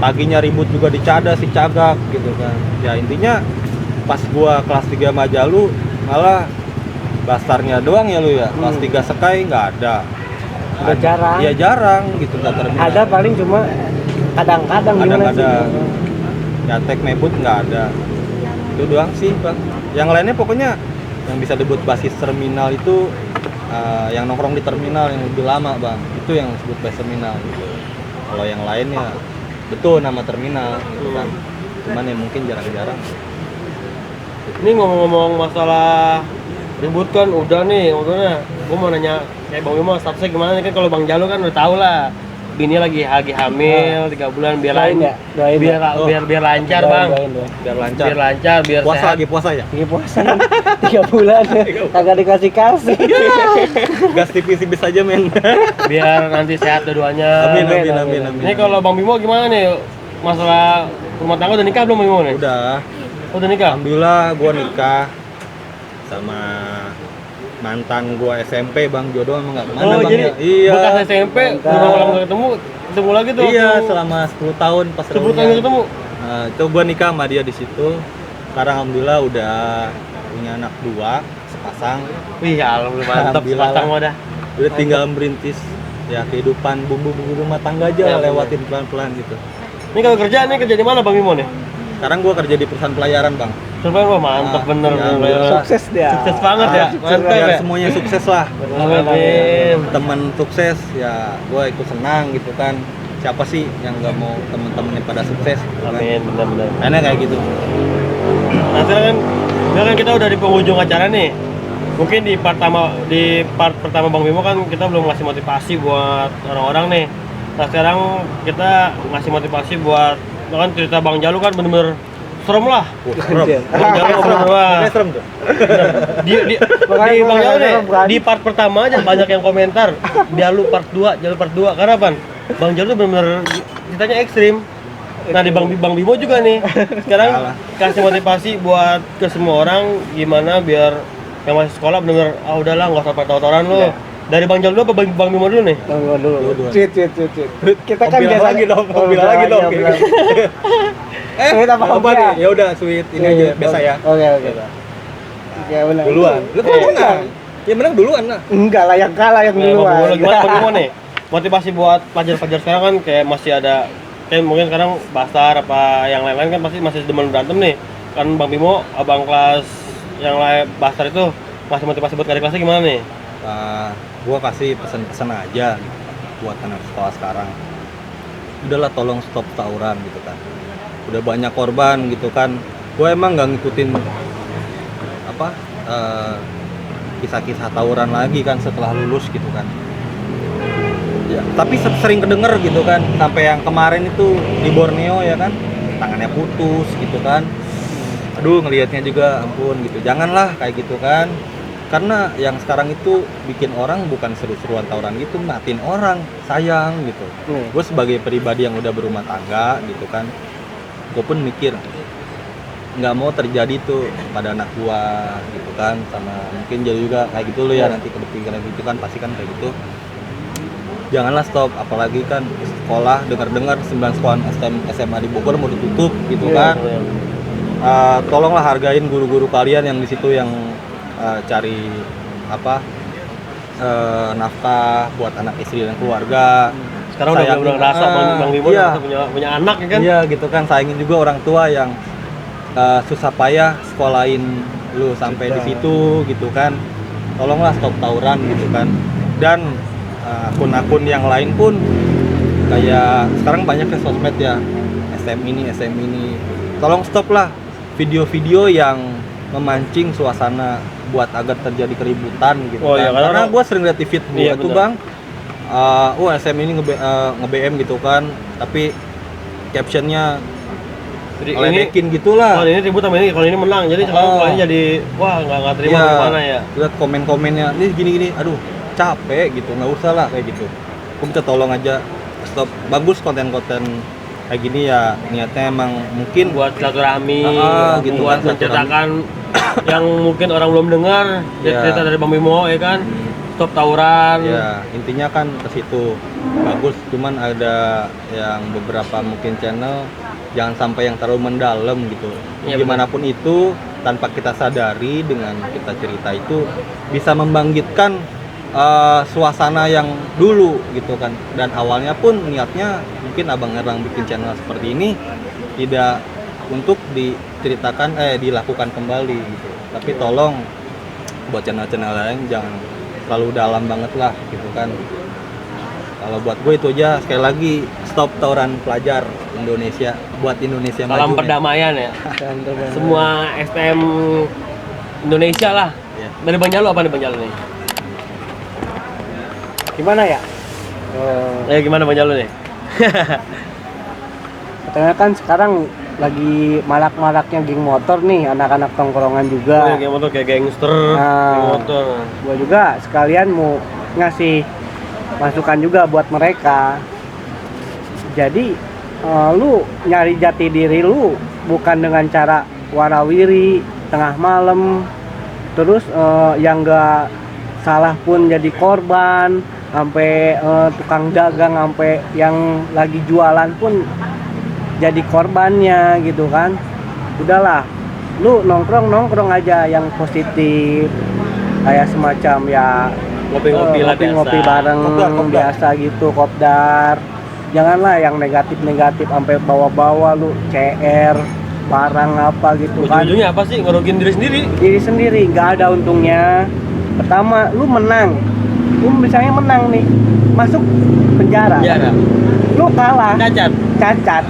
paginya ribut juga di Cada si Cagak gitu kan. Ya intinya pas gue kelas 3 Majalu malah bastarnya doang ya lu ya. Kelas 3 Sekai nggak ada. Udah jarang. Iya jarang gitu nggak terminal. Ada paling cuma kadang-kadang gimana sih? Ya tek mebut nggak ada. Itu doang sih bang. Yang lainnya pokoknya yang bisa debut basis terminal itu yang nongkrong di terminal yang lebih lama bang. Itu yang disebut basis terminal gitu. Kalau yang lainnya betul nama terminal gitu kan. Cuman ya mungkin jarang-jarang. Ini ngomong-ngomong masalah ribut kan udah nih, maksudnya gue mau nanya kayak Bang Bimo statusnya gimana nih, kan kalau Bang Jalu kan udah tau lah bini lagi hamil 3 bulan, biar Doain ya? Doain biar, ya? biar lancar Doain, bang, doain ya. Biar lancar. biar lancar, biar Puasa sehat. lagi puasa ya. Ini puasa 3 bulan kagak dikasih-kasih. Gas tipis-tipis aja men. Biar nanti sehat dua-duanya. Amin. Ini kalau Bang Bimo gimana nih masalah rumah tangga, udah nikah belum Bang Bimo nih? Udah. Oh, udah nikah? Alhamdulillah gua nikah sama mantan gua SMP bang, jodoh emang nggak kemana Oh bang jadi ya. Iya. bekas SMP Mantap. udah lama nggak ketemu lagi tuh? Iya waktu selama 10 tahun pas 10 tahun reunian. nggak ketemu? Nah, itu gua nikah sama dia di situ. Sekarang alhamdulillah udah punya anak 2 sepasang. Wih alhamdulillah mantap, Alhamdulillah sepasang lah. wadah. Udah tinggal merintis ya kehidupan bumbu-bumbu rumah tangga aja Ya, lewatin pelan-pelan gitu. Ini kalau kerja di mana Bang Bimo nih? Sekarang gua kerja di perusahaan pelayaran bang. Survei wah mantap Ah, bener. ya, bener. Sukses dia. Sukses banget ya, mantap Biar ya. semuanya sukses lah. Amin. Teman sukses ya gue ikut senang gitu kan. Siapa sih yang nggak mau temen-temennya pada sukses gitu kan. Amin, benar-benar. Karena kayak gitu. Nah sekarang kan kita udah di penghujung acara nih. Mungkin di part pertama Bang Bimo kan kita belum ngasih motivasi buat orang-orang nih. Nah sekarang kita ngasih motivasi buat, kan cerita Bang Jalu kan bener-bener serem lah. Serem. Bang Jalu bener-bener wah. Kayak serem tuh. Di Makanya gua Bang Jalu nih, serem, kan? di part pertama aja banyak yang komentar Jalu part 2, karena apa? Bang Jalu bener-bener ceritanya ekstrim. Nah di Bang Bimo juga nih. Sekarang Salah. kasih motivasi buat ke semua orang gimana biar yang masih sekolah bener-bener udahlah nggak usah pakai lo. Iya. Dari Bang Jalu apa Bang Bimo dulu nih? Tunggu dulu. Dua-dua. Tweet. Kita kan Bilang biasa lagi dong, bilang lagi dong. Sweet apa apa Ompia? nih? Ya udah sweet ini aja biasa ya. Oke. Oke, benar. Duluan. Lu kan menang. Ya menang duluan lah. Enggak lah, yang kalah yang Nah, Bang Bimo duluan. gimana Bang Bimo nih? Motivasi buat pelajar-pelajar sekarang kan kayak masih ada, kayak mungkin sekarang Bastar apa yang lain-lain kan pasti masih demen berantem nih. Kan Bang Bimo, abang kelas yang lain Bastar itu masih motivasi buat adik kelasnya gimana nih? Gua kasih pesan-pesan aja gitu, buat anak sekolah sekarang. Udahlah tolong stop tawuran gitu kan. Udah banyak korban gitu kan. Gua emang nggak ngikutin kisah-kisah tawuran lagi kan setelah lulus gitu kan. ya, tapi sering kedenger gitu kan, sampai yang kemarin itu di Borneo ya kan, tangannya putus gitu kan. Aduh, ngelihatnya juga ampun gitu. Janganlah kayak gitu kan. Karena yang sekarang itu bikin orang bukan seru-seruan tawuran gitu, matiin orang, sayang gitu. Gue sebagai pribadi yang udah berumah tangga gitu kan, gue pun mikir nggak mau terjadi tuh pada anak gua gitu kan, sama mungkin jadi juga kayak gitu lo ya nanti kepikiran gitu kan, pasti kan kayak gitu. Janganlah stop, apalagi kan sekolah dengar-dengar 9 sekolah SMA di Bogor mau ditutup gitu kan. Tolonglah hargain guru-guru kalian yang di situ yang cari apa nafkah buat anak istri dan keluarga. Sekarang udah benar rasa Bang Bimo punya anak ya kan? Iya gitu kan, sayangin juga orang tua yang susah payah sekolahin lu sampai di situ gitu kan. Tolonglah stop tawuran gitu kan. Dan akun-akun yang lain pun kayak sekarang banyak ke sosmed ya, SM ini tolong stop lah video-video yang memancing suasana buat agar terjadi keributan gitu kan. Ya, karena gue sering lihat di feed gue tuh bang, SM ini nge-BM gitu kan, tapi captionnya ledekin gitulah. Kalau ini ribut sama ini, kalau ini menang, jadi sekarang ini jadi wah nggak terima gimana ya. Lihat komen-komennya, ini gini-gini, aduh capek gitu, nggak usah lah kayak gitu. Aku minta tolong aja stop. Bagus konten-konten kayak gini ya, niatnya emang mungkin buat silaturahmi, gitu buat kan, menceritakan yang mungkin orang belum dengar cerita dari Bang Bimo ya kan. Stop tawuran. Ya, intinya kan ke situ. Bagus, cuman ada yang beberapa mungkin channel jangan sampai yang terlalu mendalam gitu. Ya, gimanapun bener. Itu tanpa kita sadari dengan kita cerita itu bisa membangkitkan suasana yang dulu gitu kan. Dan awalnya pun niatnya mungkin Abang Erlang bikin channel seperti ini tidak untuk diceritakan dilakukan kembali gitu. Tapi tolong buat channel-channel lain jangan terlalu dalam banget lah gitu kan. Kalau buat gue itu aja, sekali lagi stop tawuran pelajar Indonesia, buat Indonesia maju. Salam perdamaian ya. Semua STM Indonesia lah. Ya. Dari Bang Jalu apa nih Bang Jalu nih? Gimana ya? Gimana Bang Jalu nih? Katanya kan sekarang lagi malak-malaknya geng motor nih, anak-anak tongkrongan juga. Geng motor kayak gangster, geng motor. Gua juga sekalian mau ngasih masukan juga buat mereka. Jadi lu nyari jati diri lu bukan dengan cara warawiri tengah malam, terus yang enggak salah pun jadi korban, sampai tukang dagang, sampai yang lagi jualan pun jadi korbannya gitu kan. Udahlah, lu nongkrong aja yang positif, kayak semacam ya ngopi bareng kopdar. Biasa gitu, kopdar. Janganlah yang negatif sampai bawa-bawa lu CR barang apa gitu kan. Ujung-ujungnya apa sih? Ngerugiin diri sendiri, nggak ada untungnya. Pertama lu menang, lu misalnya menang nih, masuk penjara. Lu kalah, cacat.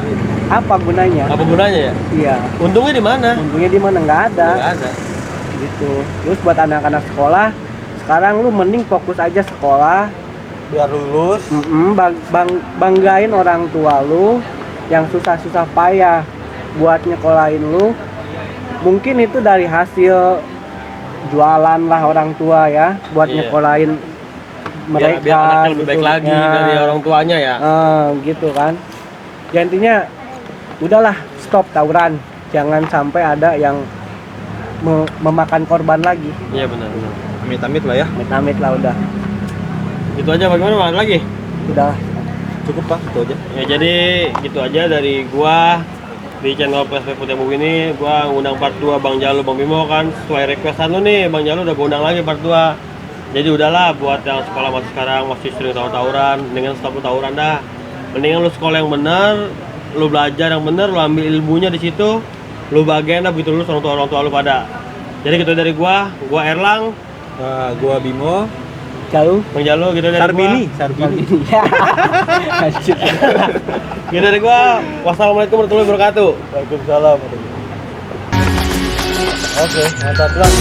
Apa gunanya ya? Iya. Untungnya di mana? Nggak ada. Gitu. Terus buat anak-anak sekolah, sekarang lu mending fokus aja sekolah biar lulus. Banggain orang tua lu yang susah-susah payah buat nyekolahin lu. Mungkin itu dari hasil jualan lah orang tua ya, buat nyekolahin mereka. Biar anaknya lebih baik gitu. lagi dari orang tuanya ya. Gitu kan. Ya intinya udahlah, stop tawuran. Jangan sampai ada yang memakan korban lagi. Iya benar. Amit-amit lah ya. Amit-amit lah udah. Itu aja, bagaimana ada lagi? Udah. Cukup Pak, itu aja. Ya jadi gitu aja dari gua di channel PSP Putih Buku ini. Gua ngundang part 2 Bang Jalu, Bang Bimo kan sesuai requestan lu nih. Bang Jalu udah gua undang lagi part 2. Jadi udahlah, buat yang sekolah masih sekarang masih sering tawuran, mendingan stop tawuran dah. Mendingan lu sekolah yang benar, lu belajar yang benar, lu ambil ilmunya di situ, lu bagian dah begitu lu orang tua lu pada. Jadi gitu dari gua Erlang, gua Bimo, Bang Jalu gitu dari Sarbini. Gitu dari gua. Wassalamualaikum warahmatullahi wabarakatuh. Waalaikumsalam. Oke, mantap lah.